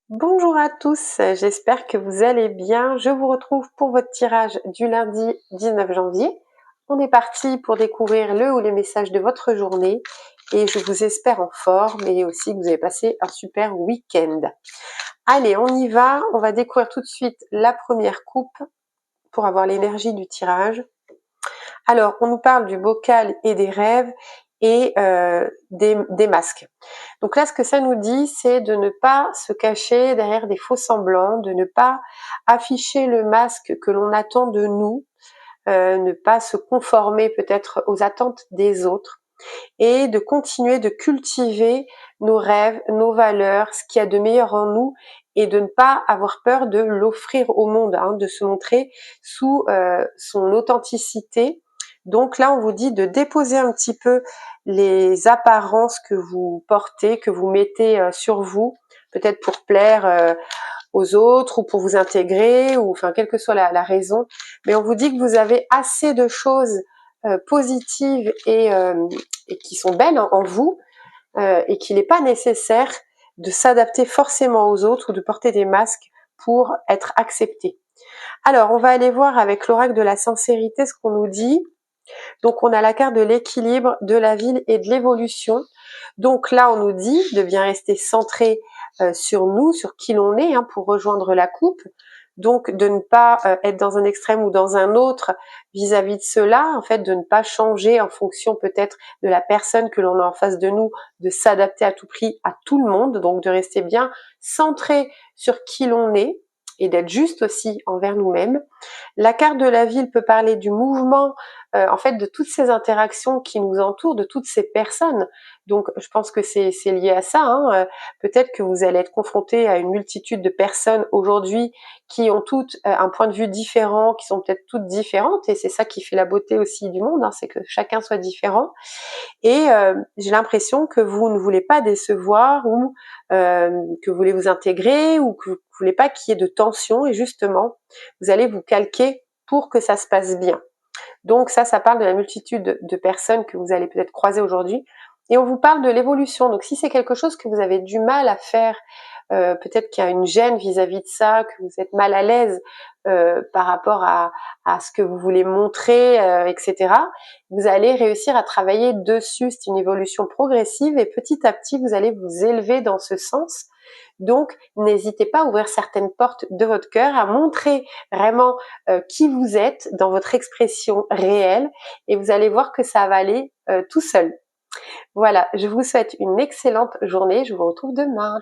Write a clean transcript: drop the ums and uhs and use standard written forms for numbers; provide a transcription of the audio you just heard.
Bonjour à tous, j'espère que vous allez bien. Je vous retrouve pour votre tirage du lundi 19 janvier. On est parti pour découvrir le ou les messages de votre journée et je vous espère en forme et aussi que vous avez passé un super week-end. Allez, on y va. On va découvrir tout de suite la première coupe pour avoir l'énergie du tirage. Alors, on nous parle du bocal et des rêves et des masques. Donc là, ce que ça nous dit, c'est de ne pas se cacher derrière des faux semblants, de ne pas afficher le masque que l'on attend de nous, ne pas se conformer peut-être aux attentes des autres et de continuer de cultiver nos rêves, nos valeurs, ce qu'il y a de meilleur en nous et de ne pas avoir peur de l'offrir au monde, de se montrer sous son authenticité. Donc là, on vous dit de déposer un petit peu les apparences que vous portez, que vous mettez sur vous, peut-être pour plaire aux autres ou pour vous intégrer, ou enfin quelle que soit la raison. Mais on vous dit que vous avez assez de choses positives et qui sont belles en vous et qu'il n'est pas nécessaire de s'adapter forcément aux autres ou de porter des masques pour être accepté. Alors, on va aller voir avec l'oracle de la sincérité ce qu'on nous dit. Donc, on a la carte de l'équilibre, de la ville et de l'évolution. Donc là, on nous dit de bien rester centré sur nous, sur qui l'on est, pour rejoindre la coupe. Donc de ne pas être dans un extrême ou dans un autre vis-à-vis de cela, en fait, de ne pas changer en fonction peut-être de la personne que l'on a en face de nous, de s'adapter à tout prix à tout le monde, donc de rester bien centré sur qui l'on est et d'être juste aussi envers nous-mêmes. La carte de la ville peut parler du mouvement, en fait, de toutes ces interactions qui nous entourent, de toutes ces personnes. Donc, je pense que c'est lié à ça. Peut-être que vous allez être confronté à une multitude de personnes aujourd'hui qui ont toutes un point de vue différent, qui sont peut-être toutes différentes, et c'est ça qui fait la beauté aussi du monde, c'est que chacun soit différent. Et j'ai l'impression que vous ne voulez pas décevoir ou que vous voulez vous intégrer ou que vous ne voulez pas qu'il y ait de tension, et justement, vous allez vous calquer pour que ça se passe bien. Donc ça parle de la multitude de personnes que vous allez peut-être croiser aujourd'hui. Et on vous parle de l'évolution. Donc si c'est quelque chose que vous avez du mal à faire, peut-être qu'il y a une gêne vis-à-vis de ça, que vous êtes mal à l'aise par rapport à ce que vous voulez montrer, etc. Vous allez réussir à travailler dessus. C'est une évolution progressive et petit à petit, vous allez vous élever dans ce sens. Donc, n'hésitez pas à ouvrir certaines portes de votre cœur, à montrer vraiment qui vous êtes dans votre expression réelle, et vous allez voir que ça va aller tout seul. Voilà, je vous souhaite une excellente journée. Je vous retrouve demain.